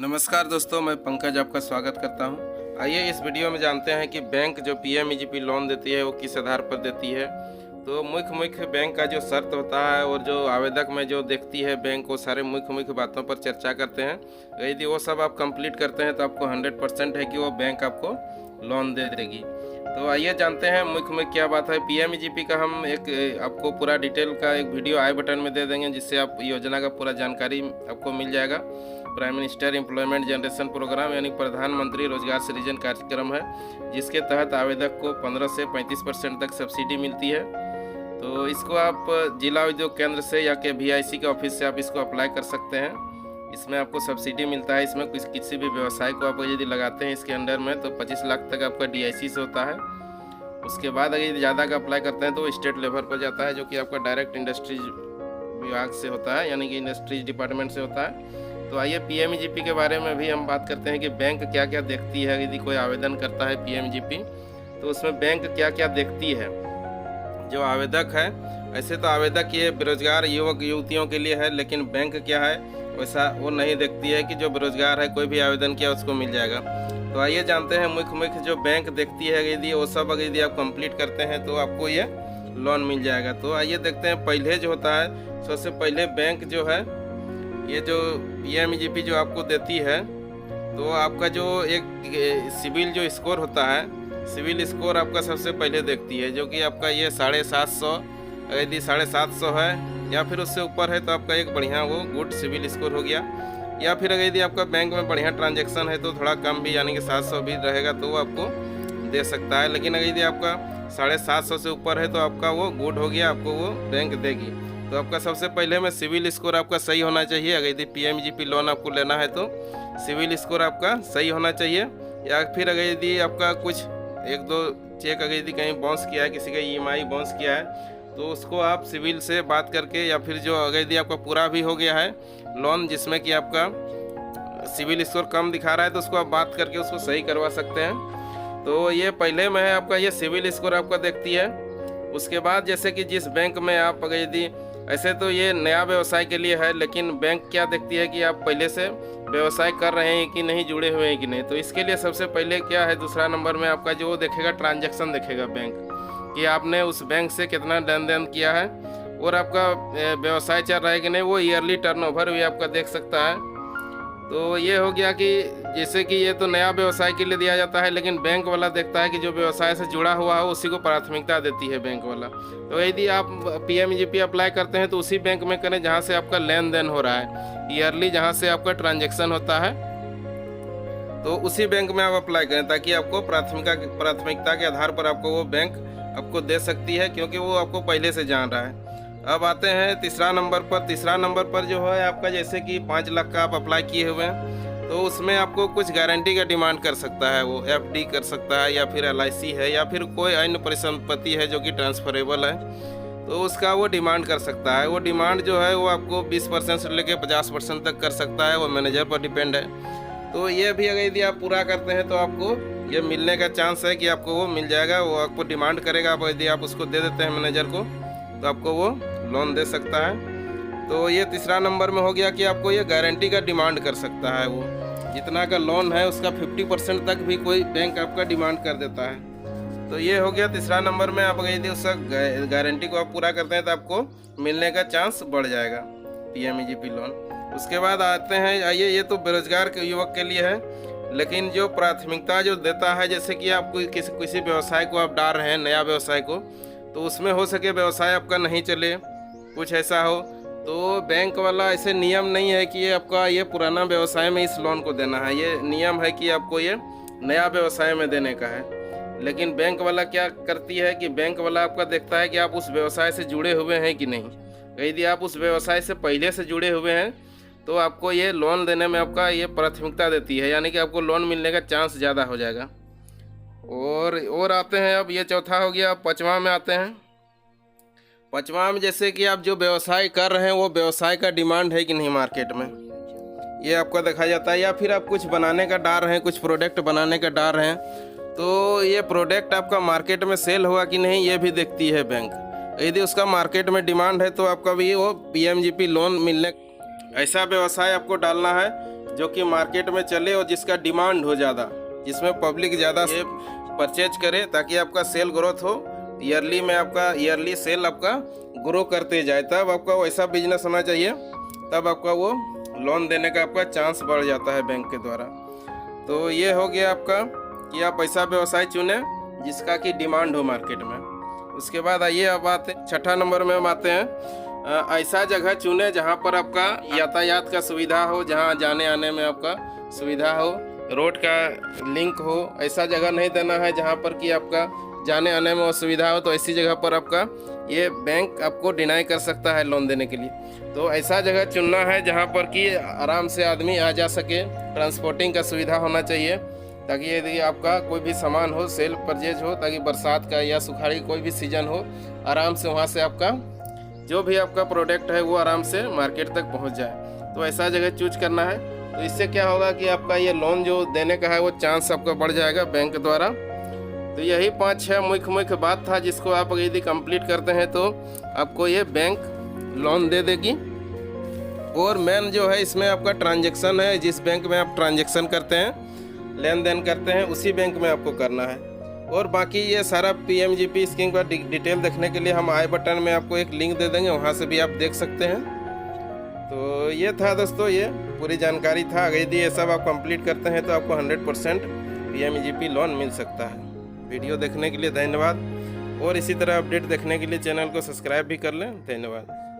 नमस्कार दोस्तों, मैं पंकज आपका स्वागत करता हूं। आइए इस वीडियो में जानते हैं कि बैंक जो पीएमईजीपी लोन देती है वो किस आधार पर देती है। तो मुख्य बैंक का जो शर्त होता है और जो आवेदक में जो देखती है बैंक, वो सारे मुख्य बातों पर चर्चा करते हैं। यदि वो सब आप कंप्लीट करते हैं तो आपको 100% है कि वो बैंक आपको लोन दे देगी। तो आइए जानते हैं मुख्य क्या बात है। पीएमईजीपी का हम एक आपको पूरा डिटेल का एक वीडियो आई बटन में दे देंगे, जिससे आप योजना का पूरा जानकारी आपको मिल जाएगा। Prime minister employment generation programme यानी प्रधानमंत्री रोजगार सृजन कार्यक्रम है, जिसके तहत आवेदक को 15 से 35% तक सब्सिडी मिलती है। तो इसको आप जिला उद्योग केंद्र से या के VIC के ऑफिस से आप इसको अप्लाई कर सकते हैं। इसमें आपको सब्सिडी मिलता है। इसमें किसी भी व्यवसाय को आप यदि लगाते हैं इसके अंडर में तो 25 लाख तक आपका DIC से होता है। उसके बाद अगर ज़्यादा का अप्लाई करते हैं तो स्टेट लेवल पर जाता है, जो कि आपका डायरेक्ट इंडस्ट्रीज विभाग से होता है, यानी कि इंडस्ट्रीज डिपार्टमेंट से होता है। तो आइए पीएमईजीपी के बारे में भी हम बात करते हैं कि बैंक क्या क्या देखती है। यदि कोई आवेदन करता है पीएमईजीपी तो उसमें बैंक क्या क्या देखती है। जो आवेदक है, ऐसे तो आवेदक ये बेरोजगार युवक युवतियों के लिए है, लेकिन बैंक क्या है वैसा वो नहीं देखती है कि जो बेरोजगार है कोई भी आवेदन किया उसको मिल जाएगा। तो आइए जानते हैं मुख्य जो बैंक देखती है। यदि वो सब अगर यदि आप कंप्लीट करते हैं तो आपको ये लोन मिल जाएगा। तो आइए देखते हैं। पहले जो होता है, सबसे पहले बैंक जो है, ये जो पीएमईजीपी जो आपको देती है, तो आपका जो एक सिविल जो स्कोर होता है, सिविल स्कोर आपका सबसे पहले देखती है, जो कि आपका ये 750, यदि 750 है या फिर उससे ऊपर है तो आपका एक बढ़िया वो गुड सिविल स्कोर हो गया। या फिर अगर यदि आपका बैंक में बढ़िया ट्रांजैक्शन है तो थोड़ा कम भी, यानी कि 700 भी रहेगा तो वो आपको दे सकता है। लेकिन अगर यदि आपका 750 से ऊपर है तो आपका वो गुड हो गया, आपको वो बैंक देगी। तो आपका सबसे पहले में सिविल स्कोर आपका सही होना चाहिए। अगर यदि पीएमईजीपी लोन आपको लेना है तो सिविल स्कोर आपका सही होना चाहिए। या फिर अगर यदि आपका कुछ एक दो चेक अगर यदि कहीं बाउंस किया है, किसी का EMI बाउंस किया है, तो उसको आप सिविल से बात करके, या फिर जो अगर यदि आपका पूरा भी हो गया है लोन जिसमें कि आपका सिविल स्कोर कम दिखा रहा है, तो उसको आप बात करके उसको सही करवा सकते हैं। तो ये पहले में है आपका ये सिविल स्कोर आपका देखती है। उसके बाद जैसे कि जिस बैंक में आप अगर यदि, ऐसे तो ये नया व्यवसाय के लिए है, लेकिन बैंक क्या देखती है कि आप पहले से व्यवसाय कर रहे हैं कि नहीं, जुड़े हुए हैं कि नहीं। तो इसके लिए सबसे पहले क्या है, दूसरा नंबर में आपका जो देखेगा ट्रांजैक्शन देखेगा बैंक, कि आपने उस बैंक से कितना लेन देन किया है और आपका व्यवसाय चल रहा है कि नहीं। वो ईयरली टर्नओवर भी आपका देख सकता है। तो ये हो गया कि जैसे कि ये तो नया व्यवसाय के लिए दिया जाता है, लेकिन बैंक वाला देखता है कि जो व्यवसाय से जुड़ा हुआ हो उसी को प्राथमिकता देती है बैंक वाला। तो यदि आप पीएमईजीपी अप्लाई करते हैं तो उसी बैंक में करें जहां से आपका लेन देन हो रहा है, ईयरली जहां से आपका ट्रांजैक्शन होता है, तो उसी बैंक में आप अप्लाई करें, ताकि आपको प्राथमिकता के आधार पर आपको वो बैंक आपको दे सकती है, क्योंकि वो आपको पहले से जान रहा है। अब आते हैं तीसरा नंबर पर। तीसरा नंबर पर जो है आपका, जैसे कि 5 लाख का आप अप्लाई किए हुए हैं, तो उसमें आपको कुछ गारंटी का डिमांड कर सकता है। वो FD कर सकता है, या फिर LIC है, या फिर कोई अन्य परिसंपत्ति है जो कि ट्रांसफरेबल है, तो उसका वो डिमांड कर सकता है। वो डिमांड जो है वो आपको 20% से लेकर 50% तक कर सकता है। वो मैनेजर पर डिपेंड है। तो ये भी अगर यदि आप पूरा करते हैं तो आपको ये मिलने का चांस है कि आपको वो मिल जाएगा। वो आपको डिमांड करेगा, आप यदि आप उसको दे देते हैं मैनेजर को, तो आपको वो लोन दे सकता है। तो ये तीसरा नंबर में हो गया कि आपको ये गारंटी का डिमांड कर सकता है। वो जितना का लोन है उसका 50% तक भी कोई बैंक आपका डिमांड कर देता है। तो ये हो गया तीसरा नंबर में। आप अगर यदि उस गारंटी को आप पूरा करते हैं तो आपको मिलने का चांस बढ़ जाएगा पीएमईजीपी लोन। उसके बाद आते हैं, आइए ये तो बेरोजगार के युवक के लिए है, लेकिन जो प्राथमिकता जो देता है, जैसे कि आप किसी व्यवसाय को आप डाल रहे हैं, नया व्यवसाय को, तो उसमें हो सके व्यवसाय आपका नहीं चले, कुछ ऐसा हो, तो बैंक वाला ऐसे नियम नहीं है कि ये आपका ये पुराना व्यवसाय में इस लोन को देना है। ये नियम है कि आपको ये नया व्यवसाय में देने का है। लेकिन बैंक वाला क्या करती है कि बैंक वाला आपका देखता है कि आप उस व्यवसाय से जुड़े हुए हैं कि नहीं। यदि आप उस व्यवसाय से पहले से जुड़े हुए हैं तो आपको ये लोन देने में आपका ये प्राथमिकता देती है, यानी कि आपको लोन मिलने का चांस ज़्यादा हो जाएगा। और आते हैं, अब ये चौथा हो गया। अब पाँचवा में आते हैं। पाँचवा में जैसे कि आप जो व्यवसाय कर रहे हैं वो व्यवसाय का डिमांड है कि नहीं मार्केट में, ये आपका देखा जाता है। या फिर आप कुछ बनाने का डाल रहे हैं, कुछ प्रोडक्ट बनाने का डाल रहे हैं, तो ये प्रोडक्ट आपका मार्केट में सेल हुआ कि नहीं ये भी देखती है बैंक। यदि उसका मार्केट में डिमांड है तो आपका भी वो पीएमजीपी लोन मिलने। ऐसा व्यवसाय आपको डालना है जो कि मार्केट में चले और जिसका डिमांड हो ज़्यादा, जिसमें पब्लिक ज़्यादा से परचेज करे, ताकि आपका सेल ग्रोथ हो। ईयरली में आपका ईयरली सेल आपका ग्रो करते जाए, तब आपका वैसा बिजनेस होना चाहिए, तब आपका वो लोन देने का आपका चांस बढ़ जाता है बैंक के द्वारा। तो ये हो गया आपका कि आप ऐसा व्यवसाय चुने जिसका कि डिमांड हो मार्केट में। उसके बाद आइए अब आते 6ठा नंबर में हम आते हैं, ऐसा जगह चुने जहाँ पर आपका यातायात का सुविधा हो, जहाँ जाने आने में आपका सुविधा हो, रोड का लिंक हो। ऐसा जगह नहीं देना है जहाँ पर कि आपका जाने आने में असुविधा हो, तो ऐसी जगह पर आपका ये बैंक आपको डिनाई कर सकता है लोन देने के लिए। तो ऐसा जगह चुनना है जहाँ पर कि आराम से आदमी आ जा सके, ट्रांसपोर्टिंग का सुविधा होना चाहिए, ताकि यदि आपका कोई भी सामान हो, सेल परचेज हो, ताकि बरसात का या सुखाड़ी कोई भी सीजन हो, आराम से वहाँ से आपका जो भी आपका प्रोडक्ट है वो आराम से मार्केट तक पहुँच जाए। तो ऐसा जगह चूज करना है। तो इससे क्या होगा कि आपका ये लोन जो देने का है वो चांस आपका बढ़ जाएगा बैंक द्वारा। तो यही 5-6 मुख्य बात था, जिसको आप यदि कंप्लीट करते हैं तो आपको ये बैंक लोन दे देगी। और मेन जो है इसमें आपका ट्रांजैक्शन है, जिस बैंक में आप ट्रांजैक्शन करते हैं, लेन देन करते हैं, उसी बैंक में आपको करना है। और बाकी ये सारा PMGP स्कीम का डिटेल देखने के लिए हम आई बटन में आपको एक लिंक दे देंगे, वहाँ से भी आप देख सकते हैं। तो ये था दोस्तों, ये पूरी जानकारी था। अगर यदि ये सब आप कंप्लीट करते हैं तो आपको 100% PMGP लोन मिल सकता है। वीडियो देखने के लिए धन्यवाद, और इसी तरह अपडेट देखने के लिए चैनल को सब्सक्राइब भी कर लें। धन्यवाद।